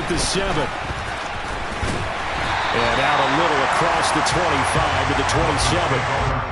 at the 7. And out a little across the 25 to the 27.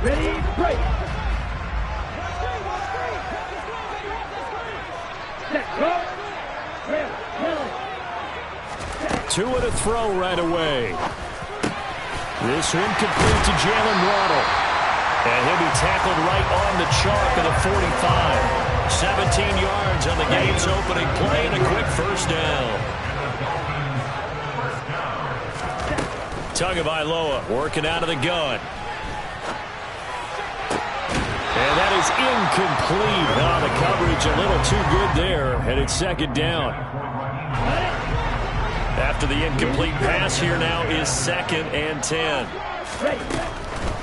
Ready, break. Set, go. Tua to throw right away. This one complete to Jalen Waddle. And he'll be tackled right on the chalk of the 45. 17 yards on the game's opening play and a quick first down. Tagovailoa working out of the gun. And that is incomplete. Oh, the coverage a little too good there, and it's second down. After the incomplete pass, here now is 2nd and 10.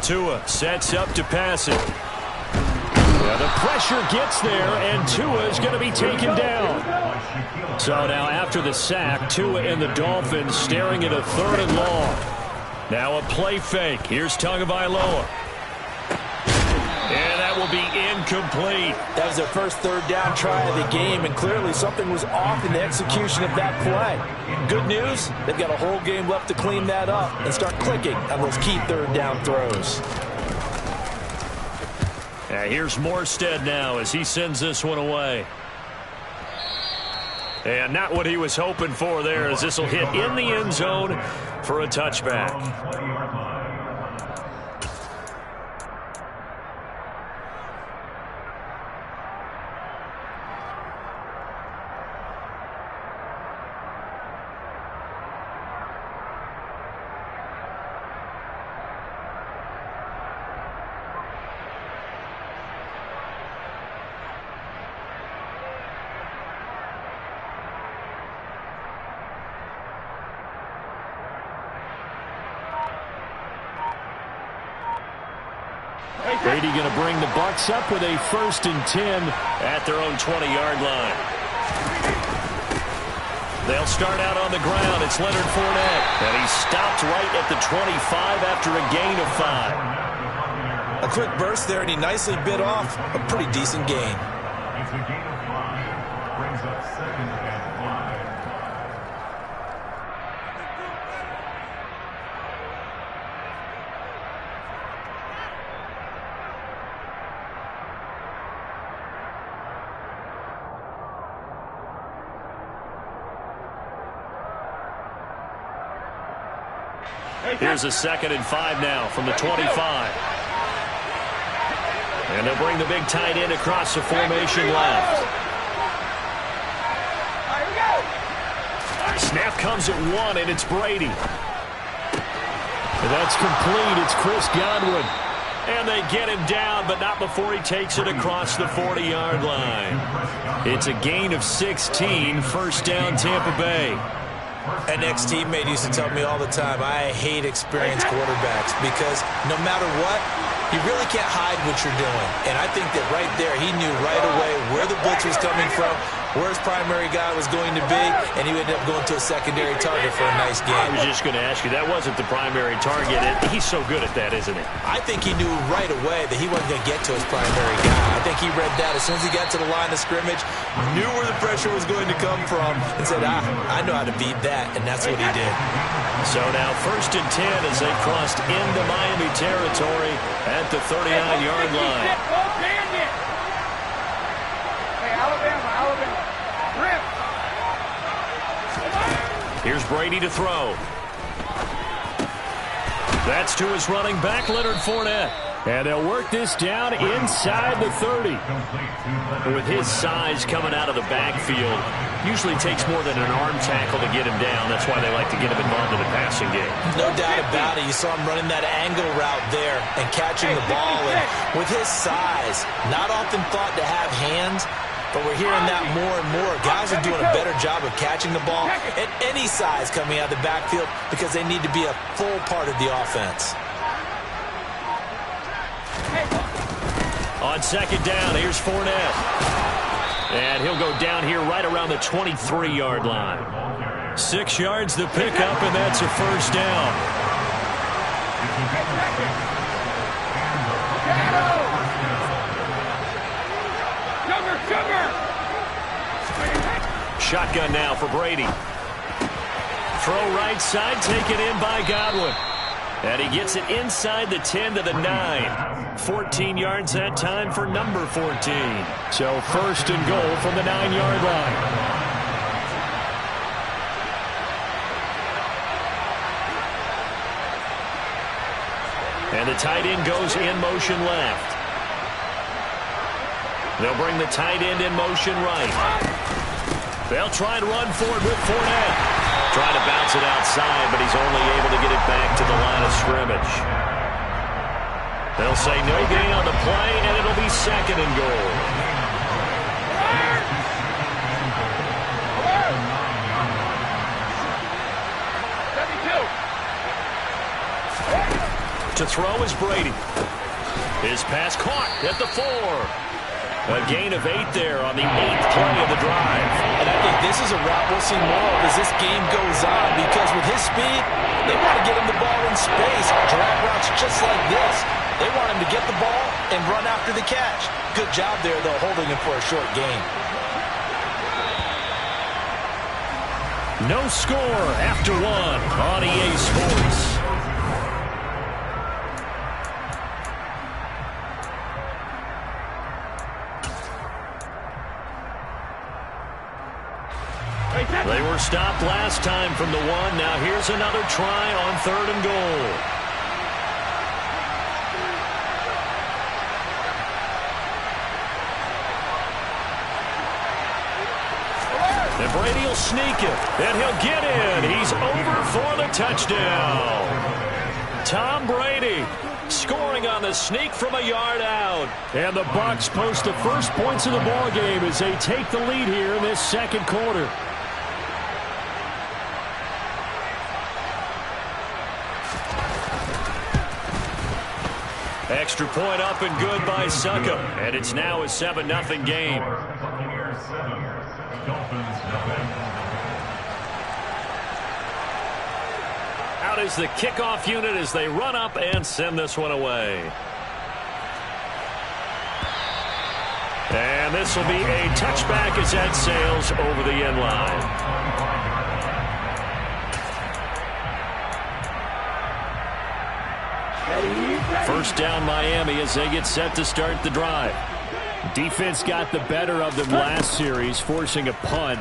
Tua sets up to pass it. Yeah, the pressure gets there, and Tua is going to be taken down. So now after the sack, Tua and the Dolphins staring at a 3rd and long. Now a play fake. Here's Tagovailoa. And that will be incomplete. That was their first 3rd down try of the game, and clearly something was off in the execution of that play. Good news, they've got a whole game left to clean that up and start clicking on those key 3rd down throws. Here's Morstead now as he sends this one away. And not what he was hoping for there, as this will hit in the end zone for a touchback. Brady going to bring the Bucs up with a 1st and 10 at their own 20-yard line. They'll start out on the ground. It's Leonard Fournette. And he stopped right at the 25 after a gain of 5. A quick burst there, and he nicely bit off a pretty decent gain. It's a gain of 5. Brings up 2nd and 5. Here's a 2nd and 5 now from the 25. And they'll bring the big tight end across the formation left. Snap comes at 1, and it's Brady. And that's complete. It's Chris Godwin. And they get him down, but not before he takes it across the 40-yard line. It's a gain of 16, first down Tampa Bay. An ex-teammate used to tell me all the time, I hate experienced quarterbacks because no matter what, you really can't hide what you're doing. And I think that right there, he knew right away where the blitz was coming from, where his primary guy was going to be, and he ended up going to a secondary target for a nice game. I was just going to ask you, that wasn't the primary target. He's so good at that, isn't he? I think he knew right away that he wasn't going to get to his primary guy. I think he read that as soon as he got to the line of scrimmage, knew where the pressure was going to come from, and said, I know how to beat that, and that's what he did. So now 1st and 10 as they crossed into Miami territory at the 39-yard line. Here's Brady to throw. That's to his running back, Leonard Fournette. And they'll work this down inside the 30. With his size coming out of the backfield, usually takes more than an arm tackle to get him down. That's why they like to get him involved in the passing game. No doubt about it. You saw him running that angle route there and catching the ball. And with his size, not often thought to have hands, but we're hearing that more and more. Guys are doing a better job of catching the ball at any size coming out of the backfield because they need to be a full part of the offense. On 2nd down, here's Fournette. And he'll go down here right around the 23-yard line. 6 yards the pickup, and that's a first down. Shotgun now for Brady. Throw right side, taken in by Godwin. And he gets it inside the 10 to the 9. 14 yards that time for number 14. So 1st and goal from the 9-yard line. And the tight end goes in motion left. They'll bring the tight end in motion right. They'll try and run forward with Fournette. Trying to bounce it outside, but he's only able to get it back to the line of scrimmage. They'll say no gain on the play, and it'll be 2nd and goal. To throw is Brady. His pass caught at the 4. A gain of 8 there on the 8th play of the drive. And I think this is a route we'll see more of as this game goes on because with his speed, they want to get him the ball in space. Drag routes just like this. They want him to get the ball and run after the catch. Good job there, though, holding him for a short gain. No score after 1 on EA Sports. They were stopped last time from the 1. Now here's another try on 3rd and goal. And Brady will sneak it, and he'll get in. He's over for the touchdown. Tom Brady scoring on the sneak from a yard out. And the Bucs post the first points of the ball game as they take the lead here in this 2nd quarter. Extra point up and good by Suckup. And it's now a 7-0 game. Out is the kickoff unit as they run up and send this one away. And this will be a touchback as that sails over the end line. First down Miami as they get set to start the drive. Defense got the better of them last series, forcing a punt.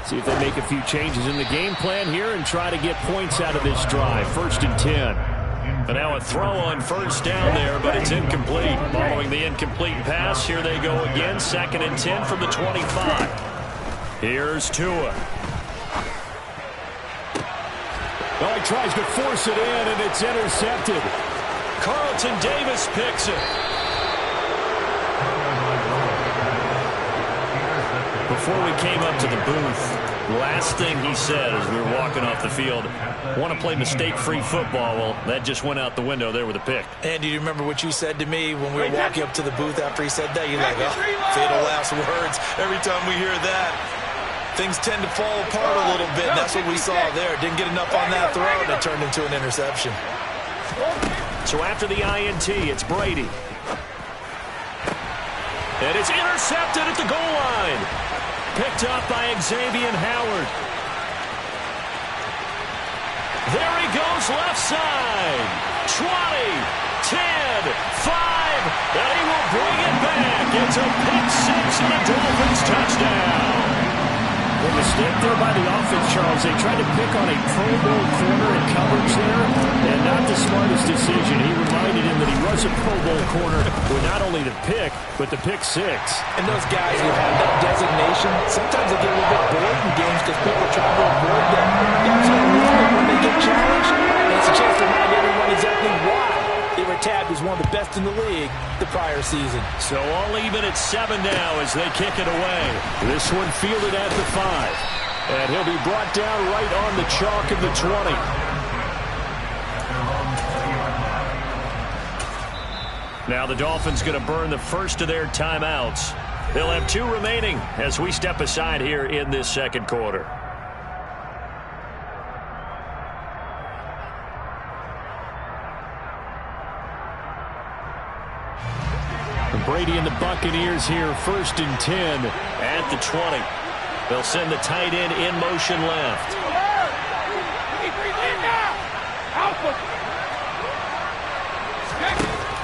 See if they make a few changes in the game plan here and try to get points out of this drive. 1st and 10. And now a throw on 1st down there, but it's incomplete. Following the incomplete pass, here they go again. 2nd and 10 from the 25. Here's Tua. Oh, he tries to force it in, and it's intercepted. Carlton Davis picks it. Before we came up to the booth, last thing he said as we were walking off the field, want to play mistake-free football. Well, that just went out the window there with a pick. And do you remember what you said to me when we were walking up to the booth after he said that? You're like, oh, fatal last words. Every time we hear that, things tend to fall apart a little bit. And that's what we saw there. Didn't get enough on that throw, and it turned into an interception. So after the INT, it's Brady. And it's intercepted at the goal line. Picked up by Xavier Howard. There he goes left side. 20, 10, 5, and he will bring it back. It's a pick six and a Dolphins touchdown. The mistake there by the offense, Charles. They tried to pick on a Pro Bowl corner in coverage there, and not the smartest decision. He reminded him that he was a Pro Bowl corner with not only the pick, but the pick six. And those guys who have that designation, sometimes they get a little bit bored in games because people try to avoid them. Guys who love it when they get challenged, and it's a chance to remind everyone exactly why they were tabbed as one of the best in the league the prior season. So all even at 7 now as they kick it away. This one fielded at the 5. And he'll be brought down right on the chalk of the 20. Now the Dolphins going to burn the first of their timeouts. They'll have 2 remaining as we step aside here in this second quarter. Brady and the Buccaneers here, 1st and 10 at the 20. They'll send the tight end in motion left.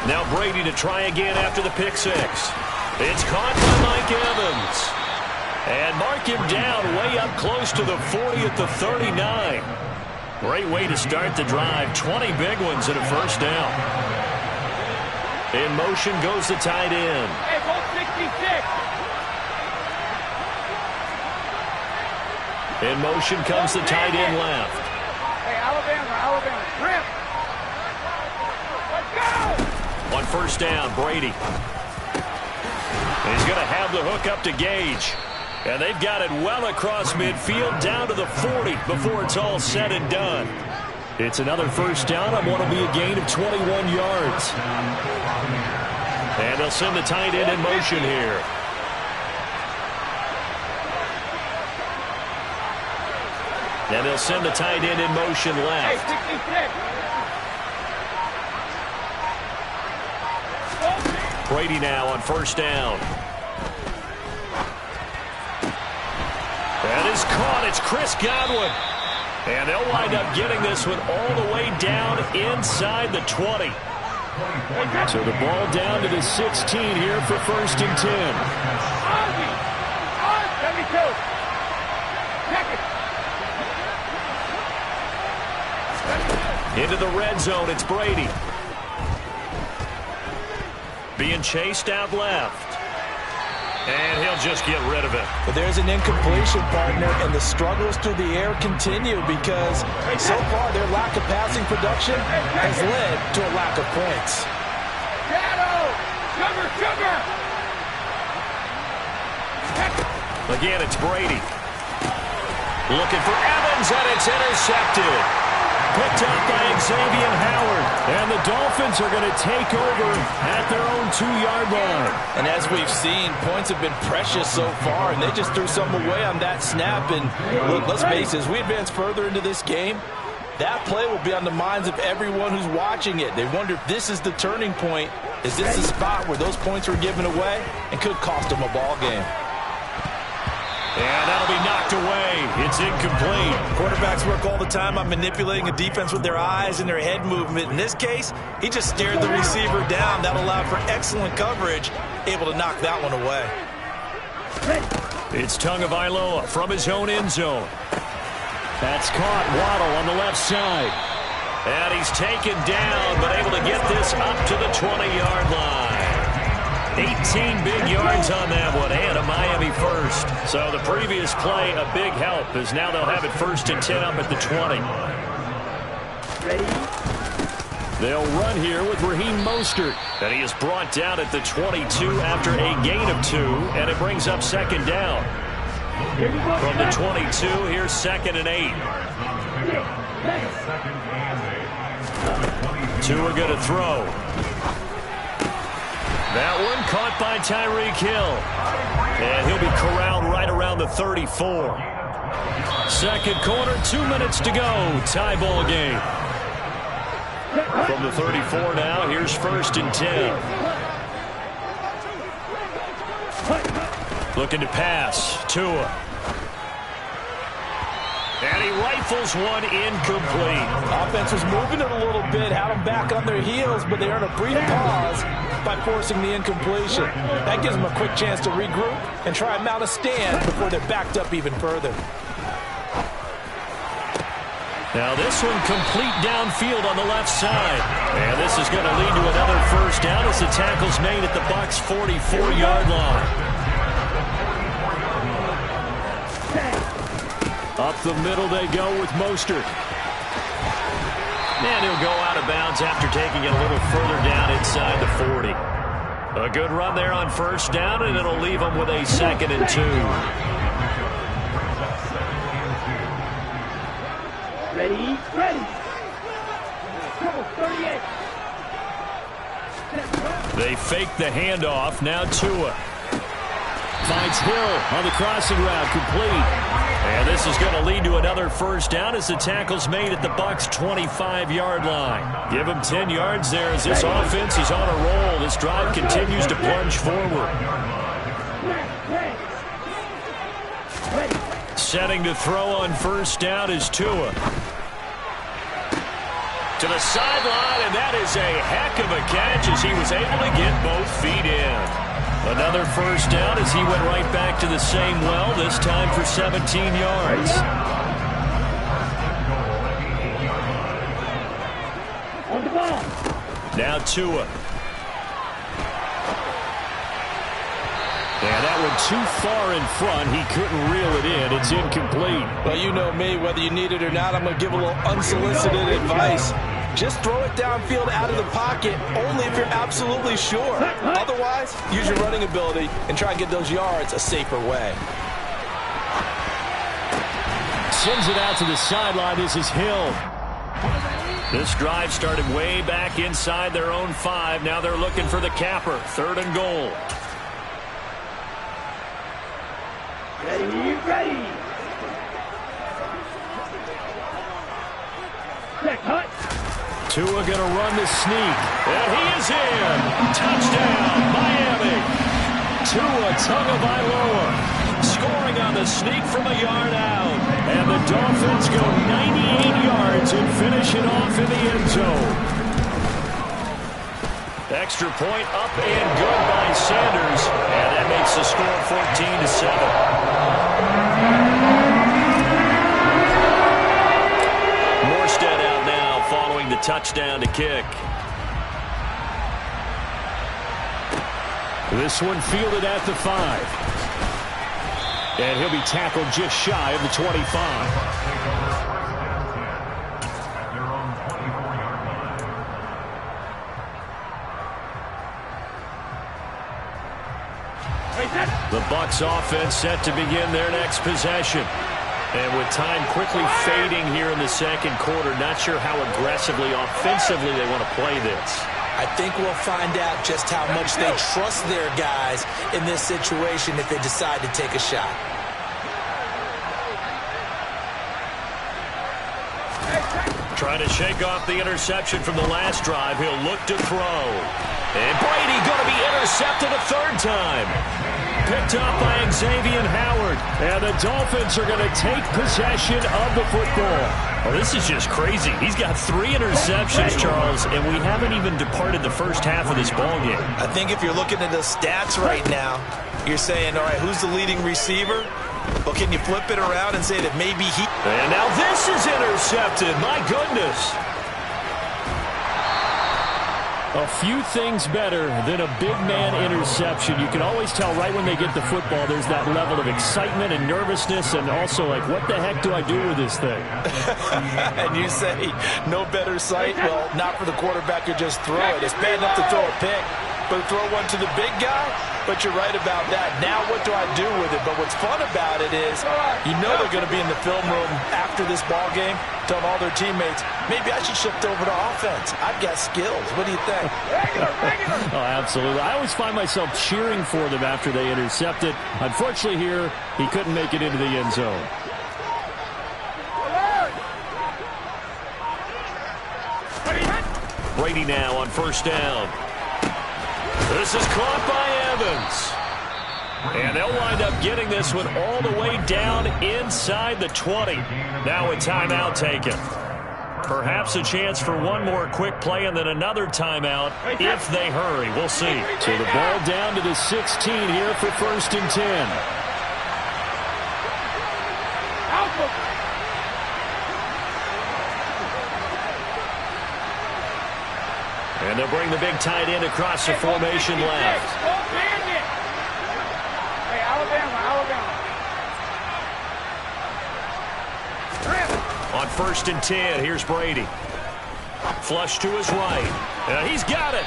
Now Brady to try again after the pick six. It's caught by Mike Evans. And mark him down way up close to the 40 at the 39. Great way to start the drive. 20 big ones at a 1st down. In motion goes the tight end. Hey, ball 66. In motion comes the tight end left. Hey, Alabama, rip. Let's go. On 1st down, Brady. And he's going to have the hook up to Gage. And they've got it well across midfield down to the 40 before it's all said and done. It's another 1st down on what will be a gain of 21 yards. And they'll send the tight end in motion here. And they'll send the tight end in motion left. Brady now on 1st down. That is caught. It's Chris Godwin. And they'll wind up getting this one all the way down inside the 20. So the ball down to the 16 here for 1st and 10. Into the red zone, it's Brady. Being chased out left. And he'll just get rid of it. But there's an incompletion, partner, and the struggles through the air continue because so far their lack of passing production has led to a lack of points. Sugar! Again, it's Brady. Looking for Evans, and it's intercepted. Picked up by Xavier Howard. And the Dolphins are going to take over at their own 2-yard line. And as we've seen, points have been precious so far, and they just threw some away on that snap. And look, let's face it, as we advance further into this game, that play will be on the minds of everyone who's watching it. They wonder if this is the turning point. Is this the spot where those points were given away and could cost them a ball game? And that'll be knocked away. It's incomplete. Quarterbacks work all the time on manipulating a defense with their eyes and their head movement. In this case, he just stared the receiver down. That allowed for excellent coverage, able to knock that one away. Ready. It's Tagovailoa from his own end zone. That's caught. Waddle on the left side. And he's taken down, but able to get this up to the 20-yard line. 18 big yards on that one, and a Miami first. So the previous play, a big help, as now they'll have it 1st and 10 up at the 20. They'll run here with Raheem Mostert. And he is brought down at the 22 after a gain of 2, and it brings up 2nd down. From the 22, here's 2nd and 8. Two are going to throw. That one caught by Tyreek Hill. And he'll be corralled right around the 34. Second quarter, 2 minutes to go. Tie ball game. From the 34 now, here's 1st and 10. Looking to pass. Tua. And he rifles one incomplete. Offense was moving it a little bit, had them back on their heels, but they earned a brief pause by forcing the incompletion. That gives them a quick chance to regroup and try and mount a stand before they're backed up even further. Now this one complete downfield on the left side. And this is going to lead to another 1st down as the tackle's made at the Bucs' 44-yard line. Up the middle they go with Mostert. And he'll go out of bounds after taking it a little further down inside the 40. A good run there on 1st down, and it'll leave him with a 2nd and 2. Ready. 38. They fake the handoff. Now Tua. Finds Hill on the crossing route, complete. And this is going to lead to another 1st down as the tackle's made at the Bucs' 25-yard line. Give him 10 yards there as this offense is on a roll. This drive continues to plunge forward. Setting to throw on 1st down is Tua. To the sideline, and that is a heck of a catch as he was able to get both feet in. Another 1st down as he went right back to the same well, this time for 17 yards. On the ball. Now Tua. And that one too far in front. He couldn't reel it in. It's incomplete. Well, you know me. Whether you need it or not, I'm going to give a little unsolicited advice. Just throw it downfield out of the pocket, only if you're absolutely sure. Otherwise, use your running ability and try and get those yards a safer way. Sends it out to the sideline. This is Hill. This drive started way back inside their own 5. Now they're looking for the capper. 3rd and goal. Ready. Cut. Tua going to run the sneak. And he is in. Touchdown, Miami. Tua Tagovailoa scoring on the sneak from a yard out. And the Dolphins go 98 yards and finish it off in the end zone. Extra point up and good by Sanders. And that makes the score 14-7. Morstead out now following the touchdown to kick. This one fielded at the 5. And he'll be tackled just shy of the 25. The Bucs offense set to begin their next possession. And with time quickly fading here in the second quarter, not sure how aggressively, offensively they want to play this. I think we'll find out just how much they trust their guys in this situation if they decide to take a shot. Trying to shake off the interception from the last drive. He'll look to throw. And Brady going to be intercepted a 3rd time. Picked up by Xavier Howard. And the Dolphins are going to take possession of the football. Oh, this is just crazy. He's got 3 interceptions, Charles, and we haven't even departed the first half of this ball game. I think if you're looking at the stats right now, You're saying, all right, who's the leading receiver? Well, can you flip it around and say that maybe he... And now this is intercepted. My goodness. A few things better than a big man interception. You can always tell right when they get the football, there's that level of excitement and nervousness, and also like, what the heck do I do with this thing? And you say, no better sight? Well, not for the quarterback to just throw it. It's bad enough to throw a pick, but throw one to the big guy? But you're right about that. Now what do I do with it? But what's fun about it is you know they're going to be in the film room after this ball game telling all their teammates, maybe I should shift over to offense. I've got skills. What do you think? Oh, absolutely. I always find myself cheering for them after they intercept it. Unfortunately here, he couldn't make it into the end zone. Brady now on first down. This is caught by Evans. And they'll wind up getting this one all the way down inside the 20. Now a timeout taken. Perhaps a chance for one more quick play and then another timeout if they hurry. We'll see. So the ball down to the 16 here for first and 10. And they'll bring the big tight end across the formation left. Hey, Alabama. On first and 10, here's Brady. Flush to his right. He's got it.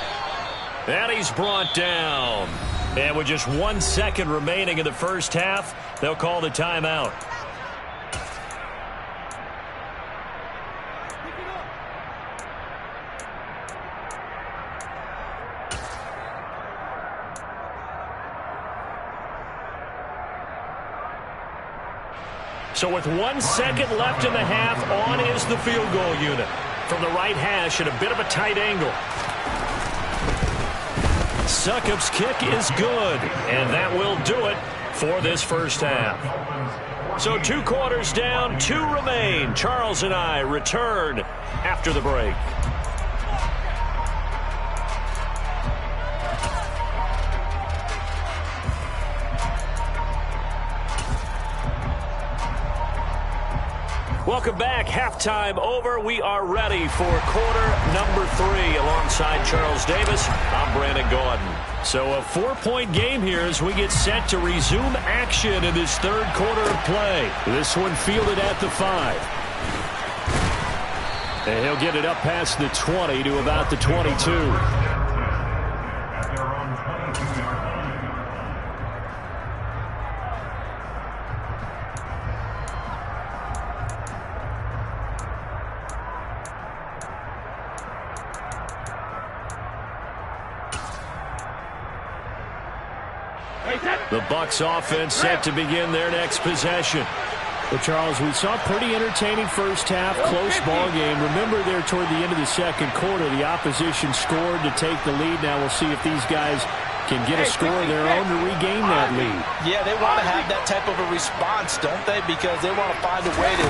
And he's brought down. And with just 1 second remaining in the first half, they'll call the timeout. So with 1 second left in the half, on is the field goal unit. From the right hash at a bit of a tight angle. Succop's kick is good, and that will do it for this first half. So 2 quarters down, 2 remain. Charles and I return after the break. Welcome back. Halftime over. We are ready for quarter number 3 alongside Charles Davis. I'm Brandon Gordon. So a 4-point game here as we get set to resume action in this third quarter of play. This one fielded at the 5. And he'll get it up past the 20 to about the 22. The Bucs offense set to begin their next possession. Well, Charles, we saw a pretty entertaining first half, close ball game. Remember there toward the end of the second quarter, the opposition scored to take the lead. Now we'll see if these guys can get a score of their own to regain that lead. Yeah, they want to have that type of a response, don't they? Because they want to find a way to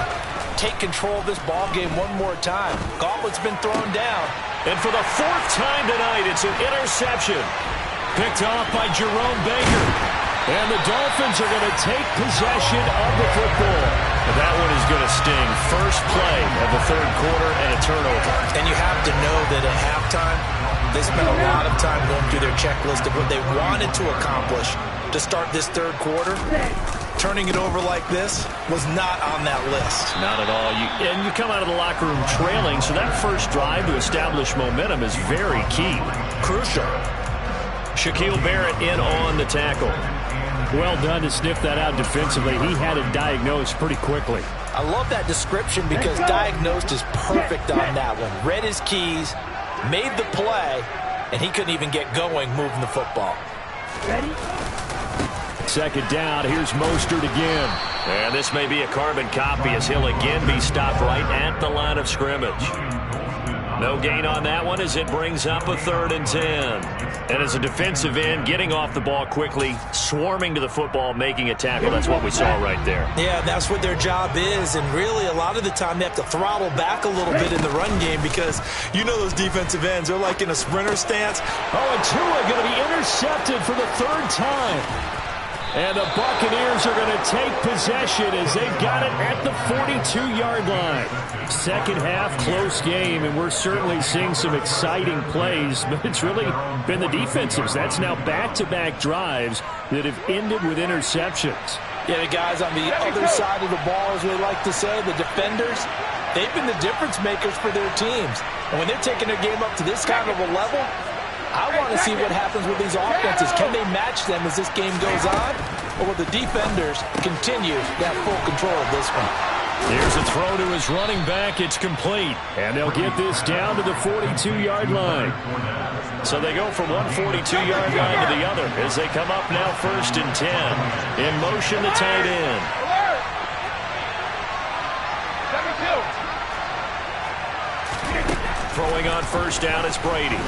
take control of this ball game one more time. Gauntlet's been thrown down. And for the 4th time tonight, it's an interception. Picked off by Jerome Baker. And the Dolphins are going to take possession of the football. And that one is going to sting. First play of the third quarter and a turnover. And you have to know that at halftime, they spent a lot of time going through their checklist of what they wanted to accomplish to start this third quarter. Turning it over like this was not on that list. Not at all. And you come out of the locker room trailing, so that first drive to establish momentum is very key. Crucial. Shaquille Barrett in on the tackle. Well done to sniff that out defensively. He had it diagnosed pretty quickly. I love that description because diagnosed is perfect on that one. Read his keys, made the play, and he couldn't even get going moving the football. Ready? Second down, here's Mostert again. And this may be a carbon copy as he'll again be stopped right at the line of scrimmage. No gain on that one as it brings up a 3rd and 10. And as a defensive end, getting off the ball quickly, swarming to the football, making a tackle. That's what we saw right there. Yeah, that's what their job is. And really, a lot of the time, they have to throttle back a little bit in the run game because you know those defensive ends, they're like in a sprinter stance. Oh, and Tua going to be intercepted for the 3rd time. And the Buccaneers are going to take possession as they've got it at the 42-yard line. Second half, close game, and we're certainly seeing some exciting plays, but it's really been the defensives. That's now back-to-back drives that have ended with interceptions. Yeah, the guys on the other side of the ball, as we like to say, the defenders, they've been the difference makers for their teams. And when they're taking their game up to this kind of a level, I want to see what happens with these offenses. Can they match them as this game goes on? Or will the defenders continue to have full control of this one? Here's a throw to his running back. It's complete. And they'll get this down to the 42-yard line. So they go from one 42-yard line to the other as they come up now 1st and 10. In motion, the tight end. Throwing on 1st down is Brady.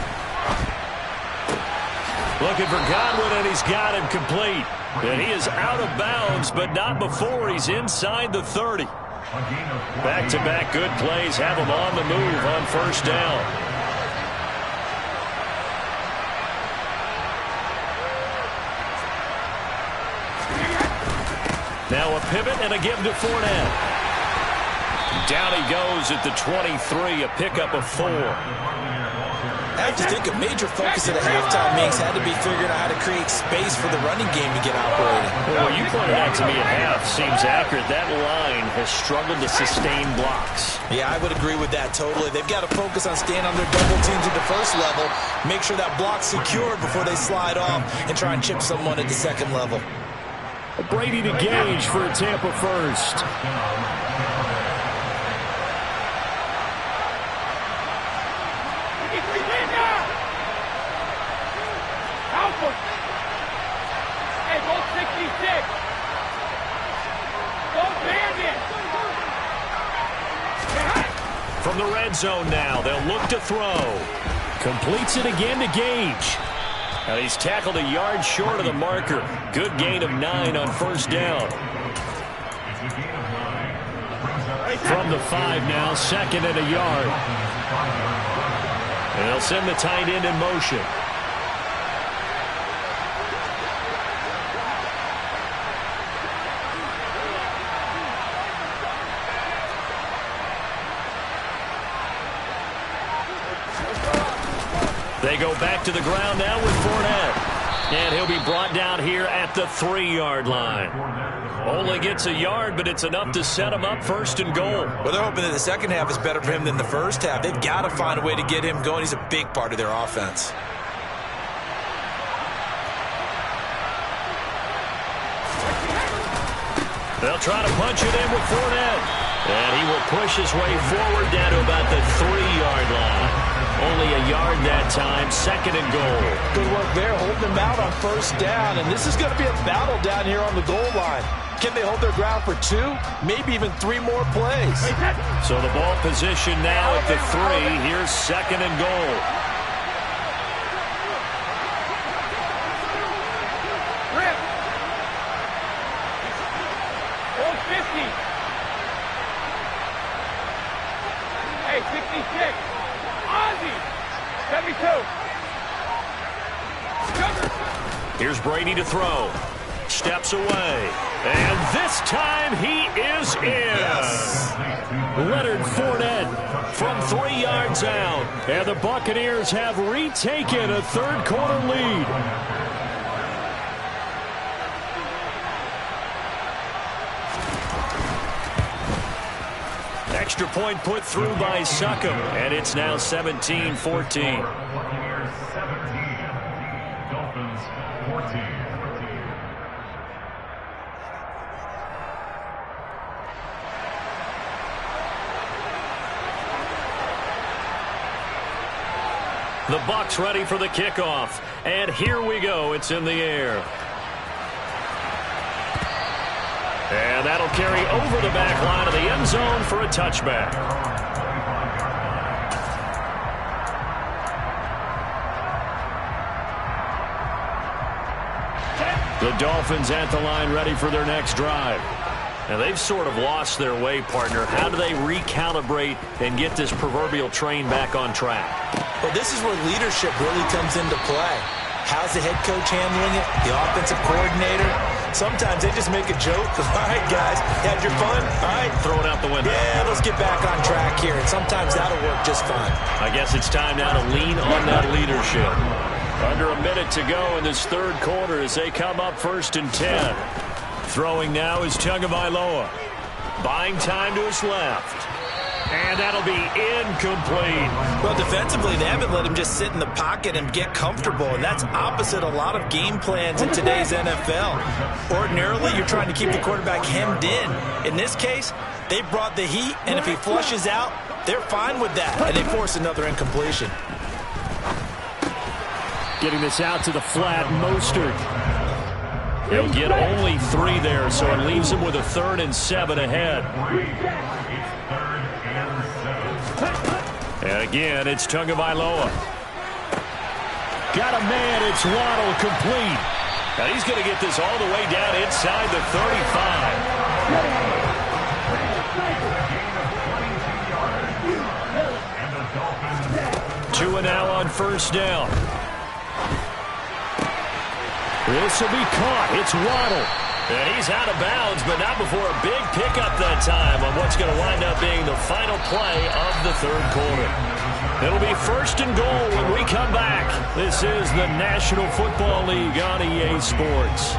Looking for Godwin, and he's got him complete. And he is out of bounds, but not before he's inside the 30. Back-to-back good plays have him on the move on 1st down. Now a pivot and a give to Fournette. Down he goes at the 23, a pickup of 4. I just think a major focus of the halftime mix had to be figuring out how to create space for the running game to get operating. Well, you pointed out to me at half seems accurate. That line has struggled to sustain blocks. Yeah, I would agree with that totally. They've got to focus on staying on their double teams at the first level, make sure that block's secure before they slide off and try and chip someone at the second level. Brady to Gage for a Tampa first. From the red zone now, they'll look to throw. Completes it again to Gage. Now he's tackled a yard short of the marker. Good gain of 9 on 1st down. From the 5 now, 2nd and a yard. And they'll send the tight end in motion. They go back to the ground now with Fournette. And he'll be brought down here at the 3-yard line. Only gets a yard, but it's enough to set him up 1st and goal. Well, they're hoping that the second half is better for him than the first half. They've got to find a way to get him going. He's a big part of their offense. They'll try to punch it in with Fournette. And he will push his way forward down to about the 3-yard line. Only a yard that time, 2nd and goal. Good work there, holding them out on 1st down. And this is going to be a battle down here on the goal line. Can they hold their ground for 2, maybe even 3 more plays? So the ball position now at the 3. Here's 2nd and goal. Rip. Hold 50. Hey, 66. Ozzy. 72. Here's Brady to throw. Steps away. And this time he is in. Yes. Leonard Fournette from 3 yards out. And the Buccaneers have retaken a 3rd quarter lead. Extra point put through by Succop. And it's now 17-14. The Bucs ready for the kickoff. And here we go. It's in the air. And that'll carry over the back line of the end zone for a touchback. The Dolphins at the line ready for their next drive. Now, they've sort of lost their way, partner. How do they recalibrate and get this proverbial train back on track? Well, this is where leadership really comes into play. How's the head coach handling it? The offensive coordinator? Sometimes they just make a joke. All right, guys, had your fun? All right. Throw it out the window. Yeah, let's get back on track here. And sometimes that'll work just fine. I guess it's time now to lean on that leadership. Under a minute to go in this third quarter as they come up 1st and 10. Throwing now is Tagovailoa. Buying time to his left. And that'll be incomplete. Well, defensively, they haven't let him just sit in the pocket and get comfortable, and that's opposite a lot of game plans in today's NFL. Ordinarily, you're trying to keep the quarterback hemmed in. In this case, they brought the heat, and if he flushes out, they're fine with that, and they force another incompletion. Getting this out to the flat, Mostert. He'll get only 3 there, so it leaves him with a 3rd and 7 ahead. And again, it's Tagovailoa. Got a man, it's Waddle, complete. Now he's going to get this all the way down inside the 35. Tua now on 1st down. This will be caught. It's Waddle. And he's out of bounds, but not before a big pickup that time on what's going to wind up being the final play of the third quarter. It'll be 1st and goal when we come back. This is the National Football League on EA Sports.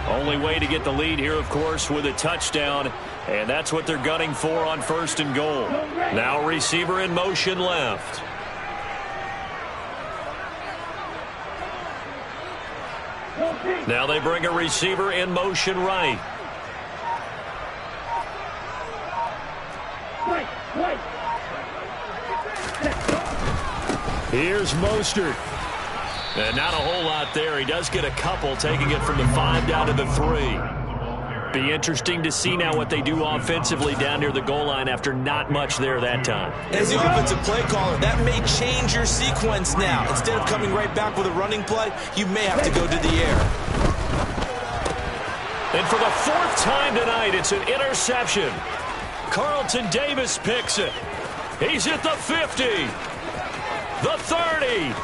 Only way to get the lead here, of course, with a touchdown, and that's what they're gunning for on 1st and goal. Now receiver in motion left. Now they bring a receiver in motion right. Here's Mostert. And not a whole lot there. He does get a couple, taking it from the 5 down to the 3. Be interesting to see now what they do offensively down near the goal line after not much there that time. As the offensive play caller, that may change your sequence now. Instead of coming right back with a running play, you may have to go to the air. And for the 4th time tonight, it's an interception. Carlton Davis picks it. He's at the 50, the 30.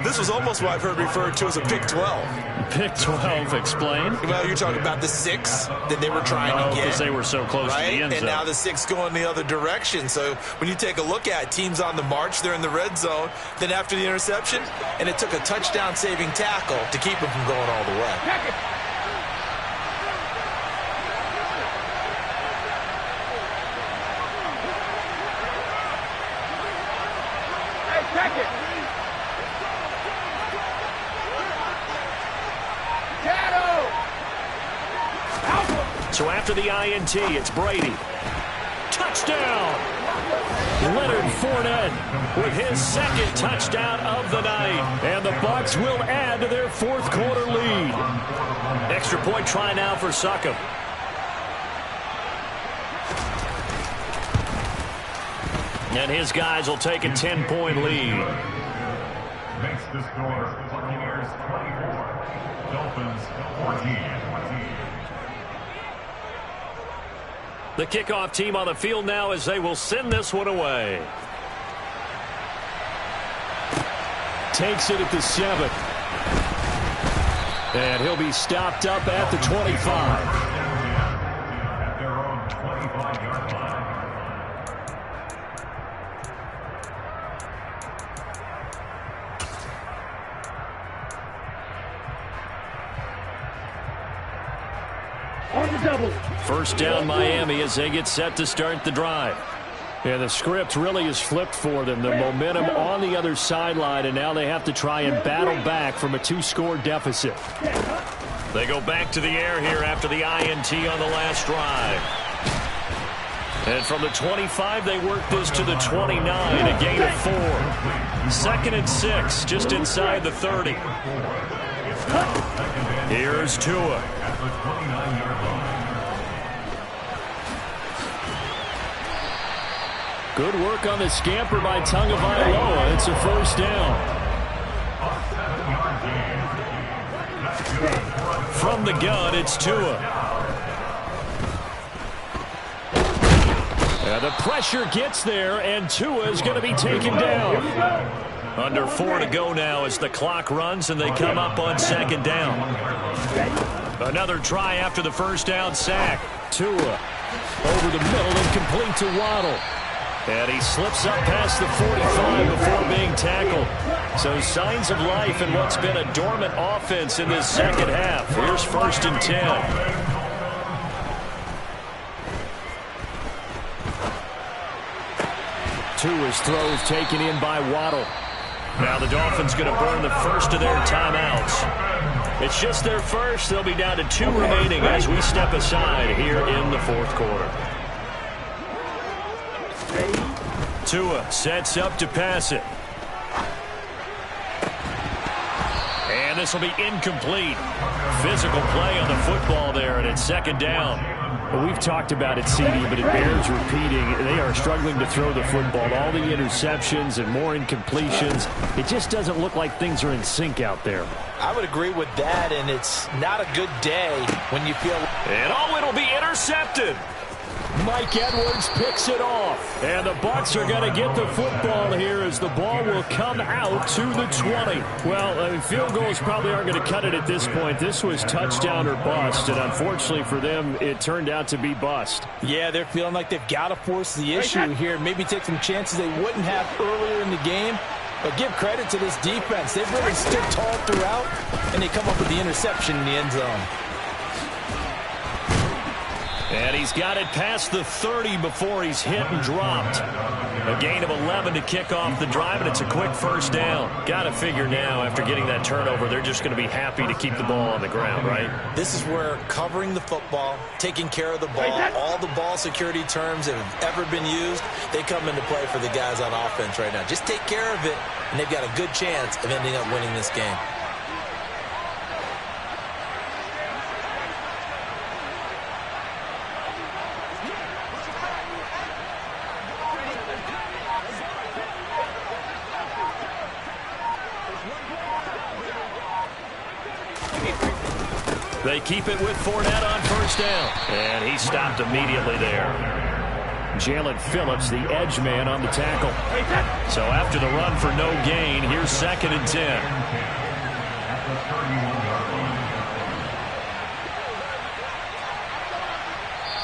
This was almost what I've heard referred to as a pick 12. Pick 12, explain. Well, you're talking about the 6 that they were trying to get. Because they were so close to the end zone. And now the 6 going the other direction. So when you take a look at teams on the march, they're in the red zone. Then after the interception, and it took a touchdown-saving tackle to keep them from going all the way. Hey, check it. So after the INT, it's Brady. Touchdown! Leonard Fournette with his 2nd touchdown of the night. And the Bucs will add to their 4th quarter lead. Extra point try now for Succop. And his guys will take a 10-point lead. Makes the score Buccaneers 24, Dolphins 14. The kickoff team on the field now as they will send this one away. Takes it at the 7. And he'll be stopped up at the 25. At their own 25-yard line. First down Miami as they get set to start the drive. And the script really is flipped for them. The momentum on the other sideline, and now they have to try and battle back from a 2-score deficit. They go back to the air here after the INT on the last drive. And from the 25, they work this to the 29, a gain of 4. 2nd and 6, just inside the 30. Here's Tua. At the 29-yard line. Good work on the scamper by Tagovailoa. It's a first down. From the gun, it's Tua. And the pressure gets there, and Tua is going to be taken down. Under 4 to go now as the clock runs, and they come up on second down. Another try after the first down sack. Tua over the middle and complete to Waddle. And he slips up past the 45 before being tackled. So signs of life in what's been a dormant offense in this second half. Here's 1st and 10. Tua's throws taken in by Waddle. Now the Dolphins going to burn the first of their timeouts. It's just their first. They'll be down to 2 remaining as we step aside here in the 4th quarter. Tua sets up to pass it. And this will be incomplete. Physical play on the football there, and it's second down. Well, we've talked about it, CD, but it bears repeating. They are struggling to throw the football. All the interceptions and more incompletions. It just doesn't look like things are in sync out there. I would agree with that, and it's not a good day when you feel... And it'll be intercepted. Mike Edwards picks it off. And the Bucs are going to get the football here as the ball will come out to the 20. Well, field goals probably aren't going to cut it at this point. This was touchdown or bust, and unfortunately for them, it turned out to be bust. Yeah, they're feeling like they've got to force the issue here. Maybe take some chances they wouldn't have earlier in the game. But give credit to this defense. They've really stood tall throughout, and they come up with the interception in the end zone. And he's got it past the 30 before he's hit and dropped. A gain of 11 to kick off the drive, and it's a quick first down. Got to figure now, after getting that turnover, they're just going to be happy to keep the ball on the ground, right? This is where covering the football, taking care of the ball, all the ball security terms that have ever been used, they come into play for the guys on offense right now. Just take care of it, and they've got a good chance of ending up winning this game. They keep it with Fournette on first down. And he stopped immediately there. Jalen Phillips, the edge man, on the tackle. So after the run for no gain, here's 2nd and 10.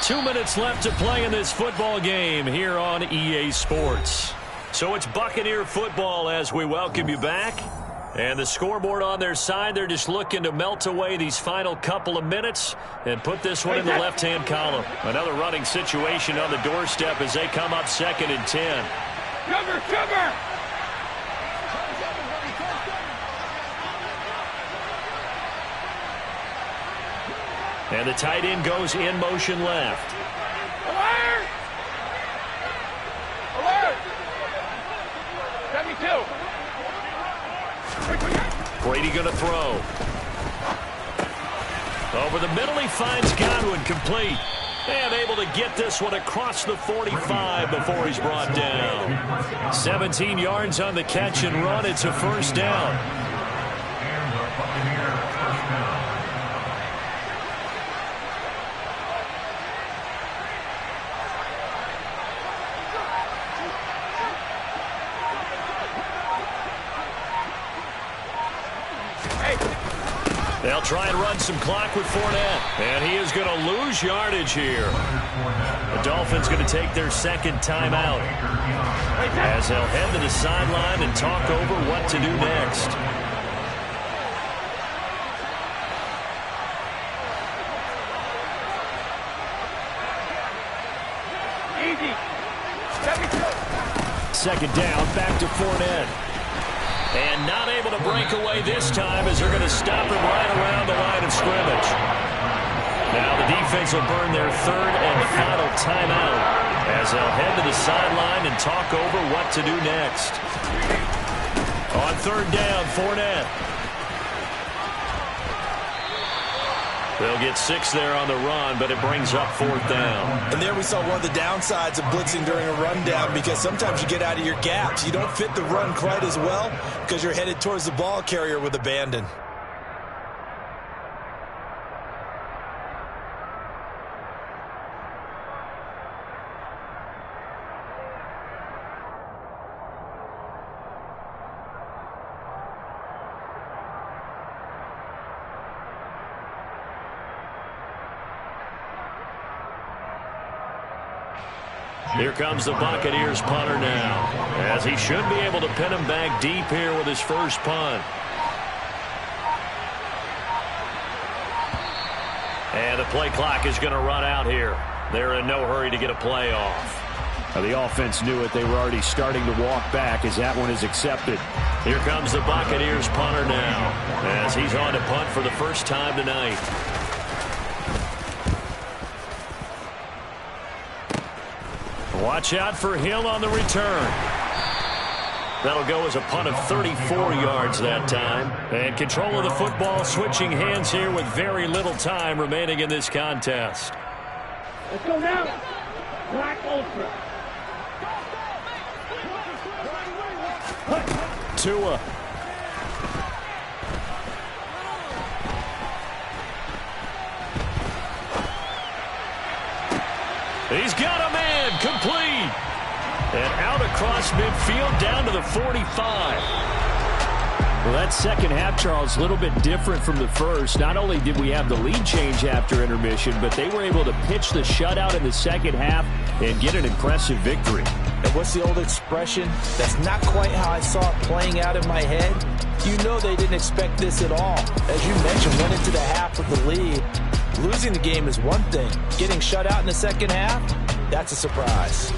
Two minutes left to play in this football game here on EA Sports. So it's Buccaneer football as we welcome you back. And the scoreboard on their side, they're just looking to melt away these final couple of minutes and put this one in the left-hand column. Another running situation on the doorstep as they come up 2nd and 10. Cover, cover! And the tight end goes in motion left. Alert! Alert! 72. Brady going to throw. Over the middle, he finds Godwin, complete. And able to get this one across the 45 before he's brought down. 17 yards on the catch and run. It's a first down. They'll try and run some clock with Fournette. And he is going to lose yardage here. The Dolphins going to take their 2nd timeout as they'll head to the sideline and talk over what to do next. Easy. 2nd down, back to Fournette. And not able to break away this time as they're going to stop him right around the line of scrimmage. Now the defense will burn their 3rd and final timeout as they'll head to the sideline and talk over what to do next. On 3rd down, Fournette. They'll get 6 there on the run, but it brings up 4th down. And there we saw one of the downsides of blitzing during a rundown, because sometimes you get out of your gaps. You don't fit the run quite as well because you're headed towards the ball carrier with abandon. Here comes the Buccaneers punter now, as he should be able to pin him back deep here with his first punt. And the play clock is going to run out here. They're in no hurry to get a play off. The offense knew it. They were already starting to walk back as that one is accepted. Here comes the Buccaneers punter now, as he's on to punt for the first time tonight. Watch out for Hill on the return. That'll go as a punt of 34 yards that time. And control of the football switching hands here with very little time remaining in this contest. Let's go now. Black Ultra. Tua. He's got a man, complete. And out across midfield down to the 45. Well, that second half, Charles, a little bit different from the first. Not only did we have the lead change after intermission, but they were able to pitch the shutout in the second half and get an impressive victory. And what's the old expression? That's not quite how I saw it playing out in my head. You know they didn't expect this at all. As you mentioned, went into the half with the lead. Losing the game is one thing. Getting shut out in the second half, that's a surprise.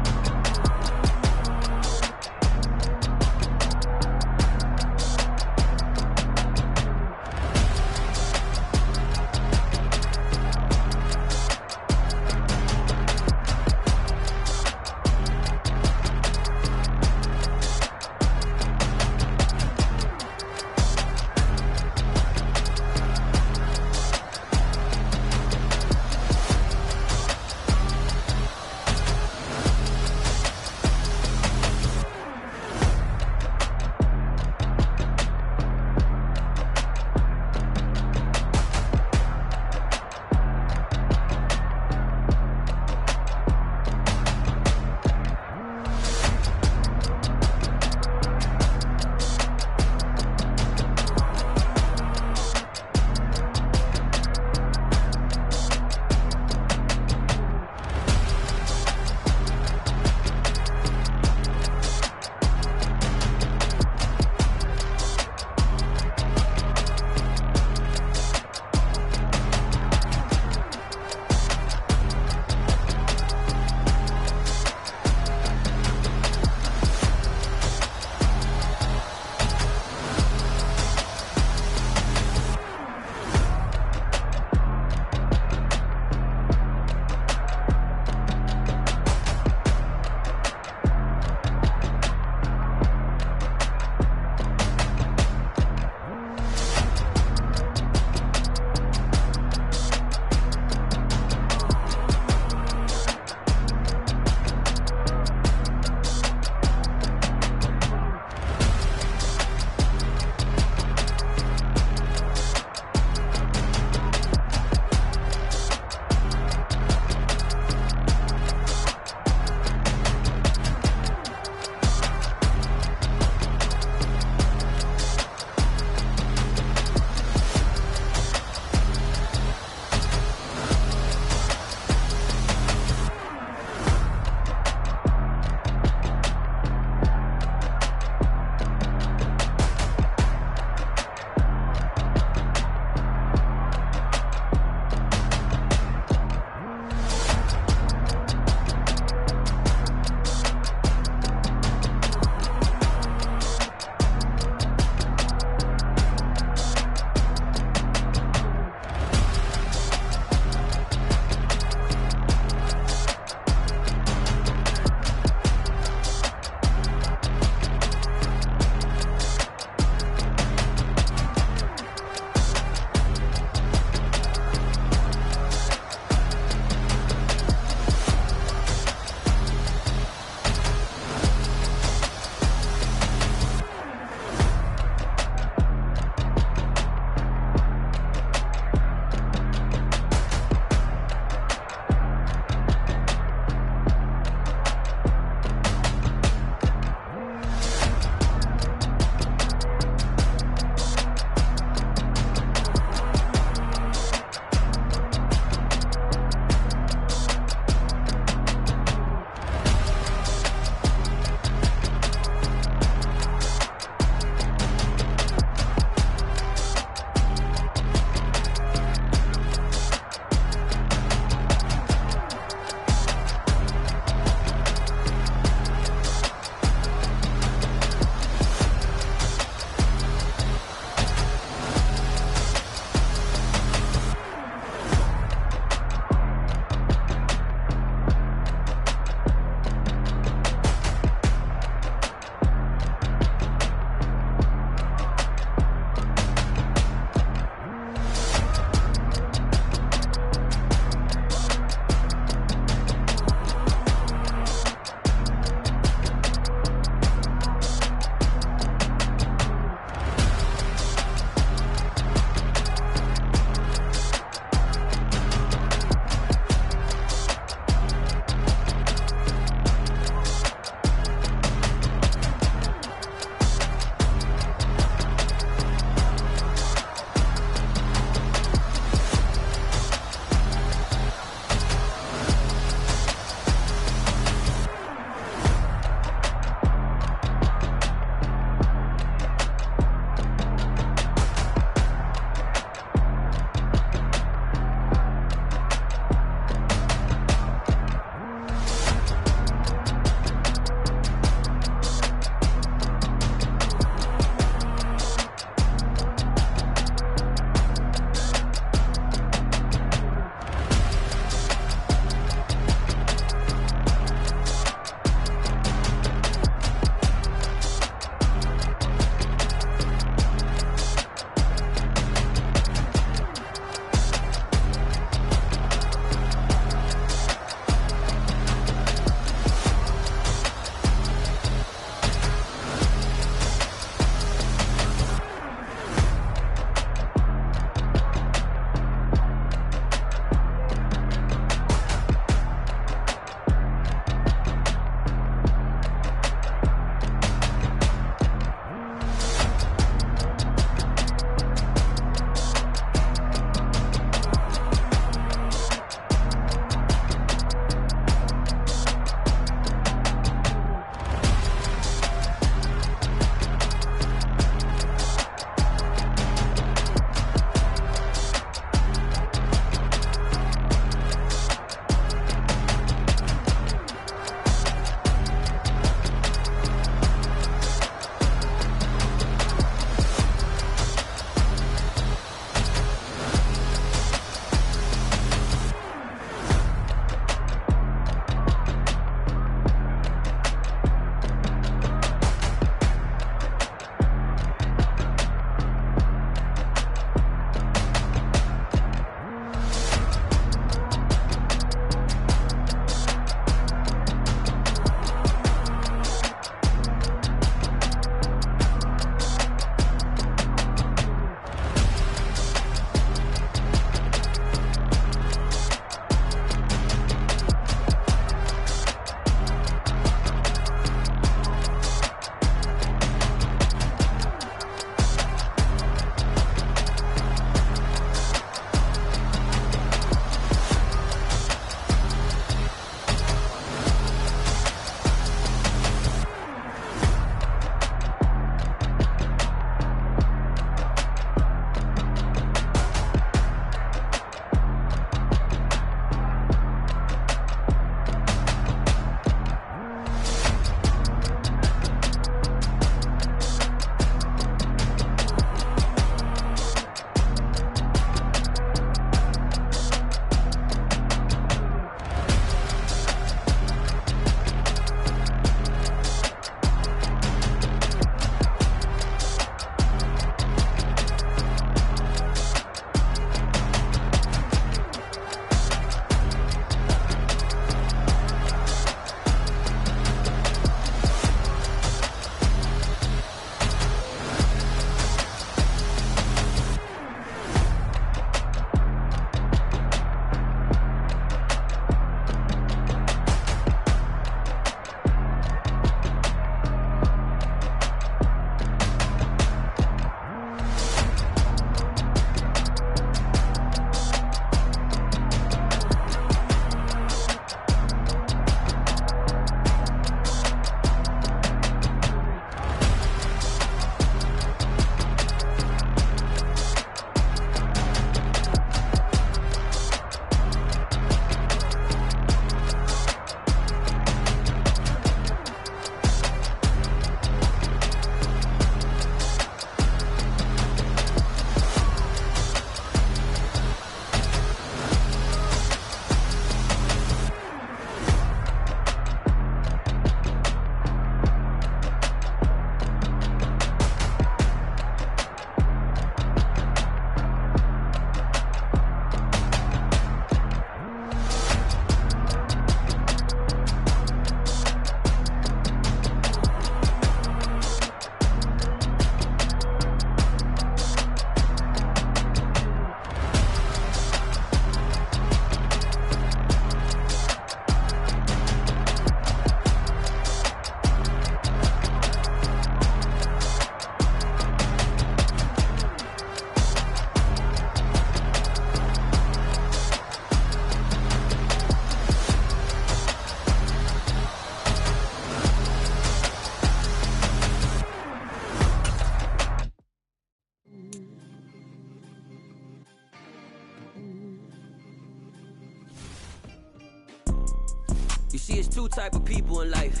two type of people in life.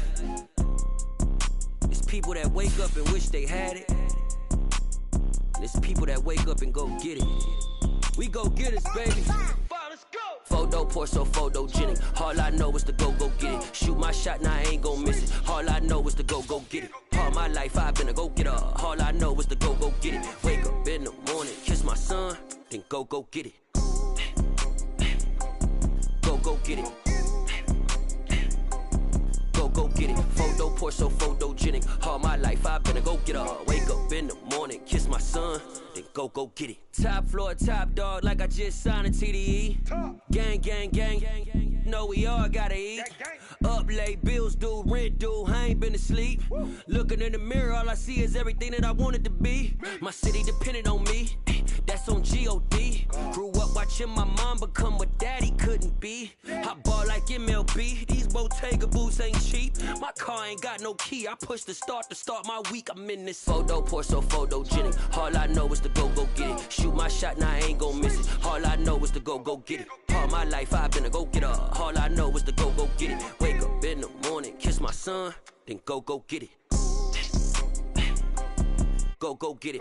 It's people that wake up and wish they had it. And it's people that wake up and go get it. We go get it, baby. Photo pour so photogenic. All I know is to go get it. Shoot my shot, now I ain't gon' miss it. All I know is to go get it. All my life I've been a go-getter. All I know is to go get it. Wake up in the morning, kiss my son, then go get it. Go get it. Go get it. Photo pour so photogenic. All my life I've been a go-getter. Wake up in the morning, kiss my son, then go get it. Top floor, top dog, like I just signed a TDE. Gang. Know we all gotta eat. Up late, bills due, rent due, I ain't been asleep. Looking in the mirror, all I see is everything that I wanted to be. My city depended on me, that's on G.O.D. Grew up watching my mom become what daddy couldn't be. I ball like MLB, these Bottega boots ain't cheap. My car ain't got no key, I push the start to start my week. I'm in this photo pour so photogenic. All I know is to go get it. Shoot my shot, now I ain't gon' miss it. All I know is to go get it. All my life I've been a go-getter. All I know is to go get it. Wake up in the morning, kiss my son, then go get it. Go get it.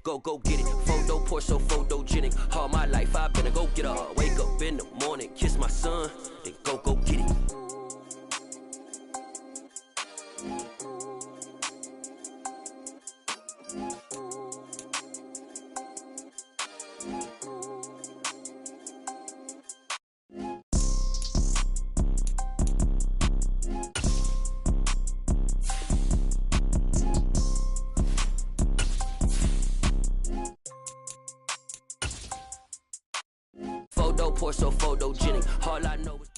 Go get it. Photo pour so photogenic. All my life I've been a go-getter. Wake up in the morning, kiss my son, then go get it. Photo pour so photogenic. All I know is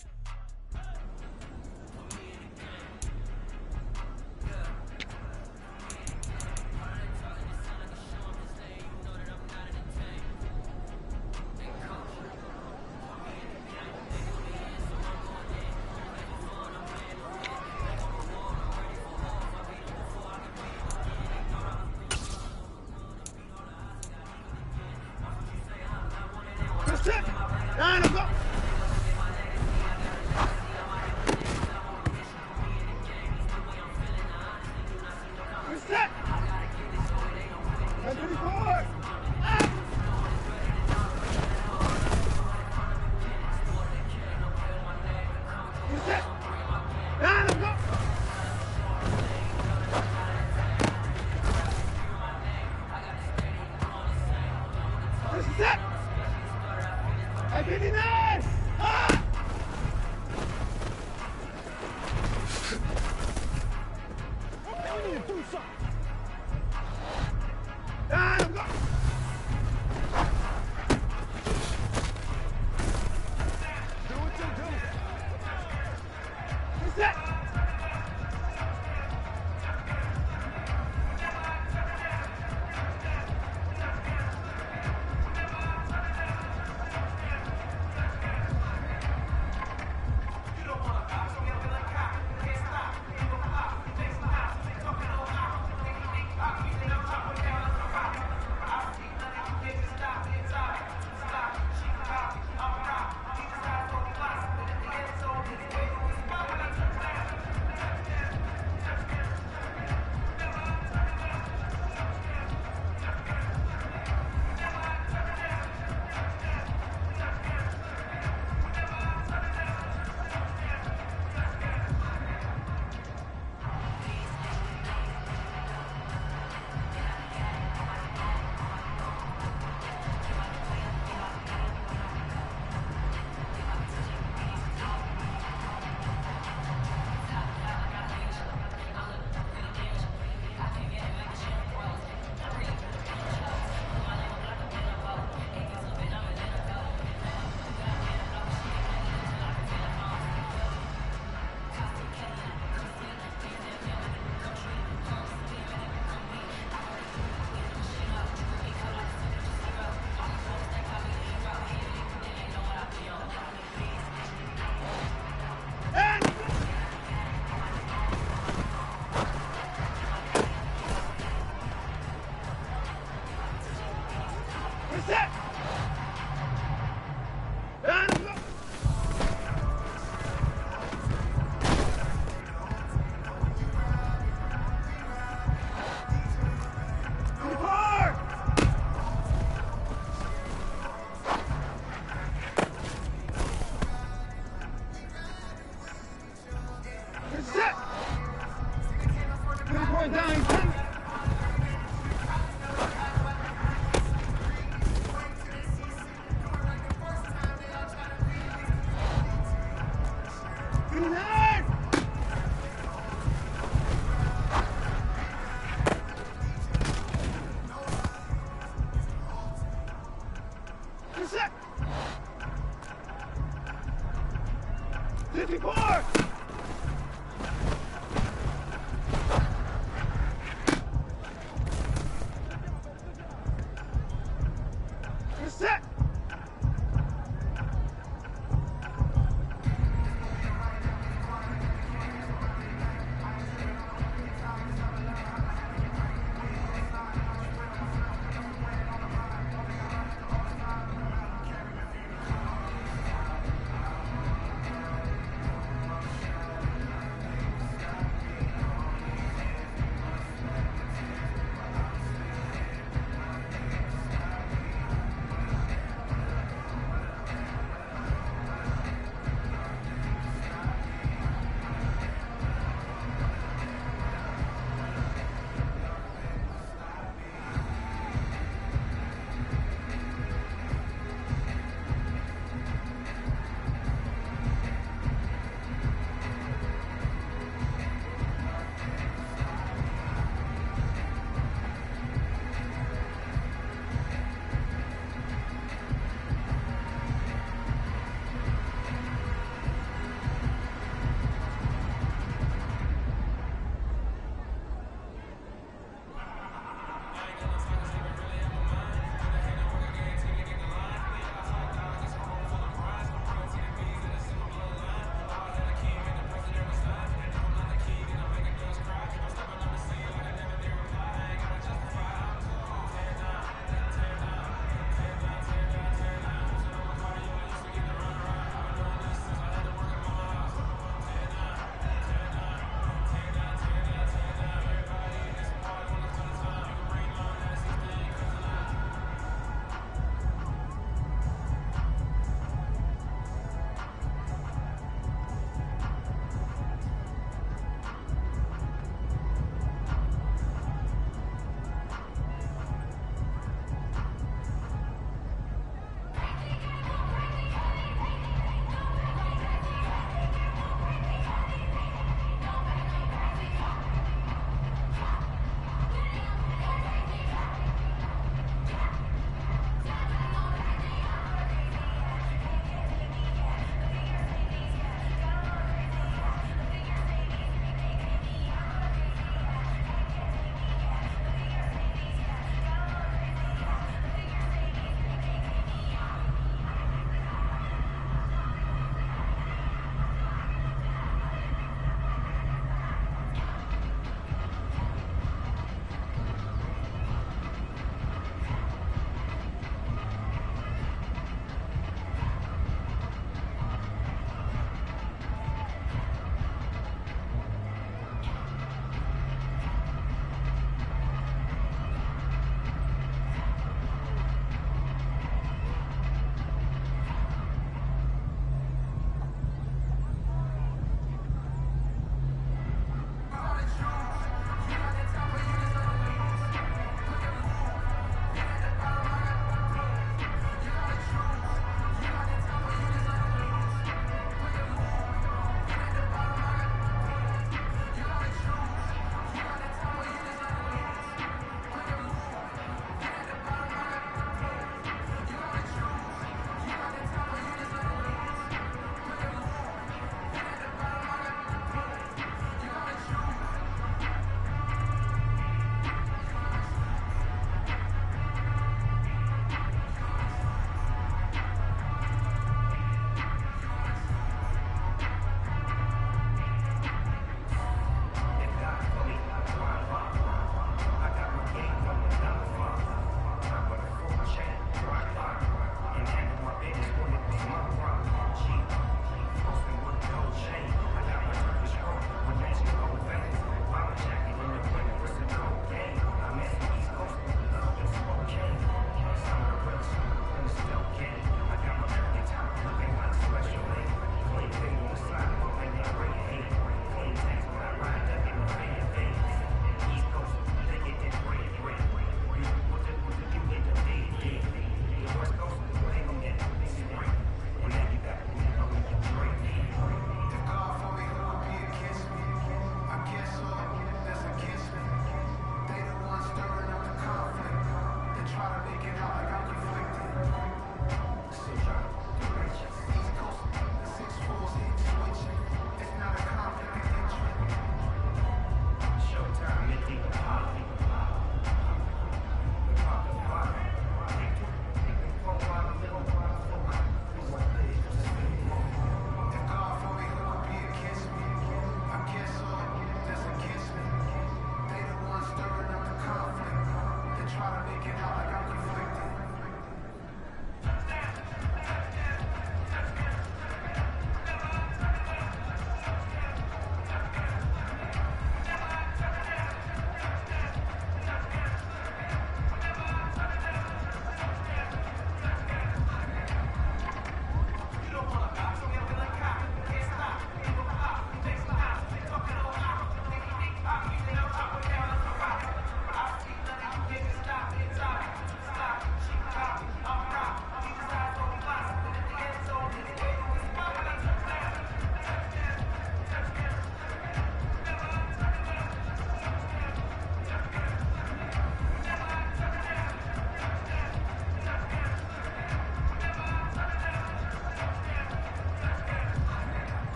Going down, 10. Set. 54!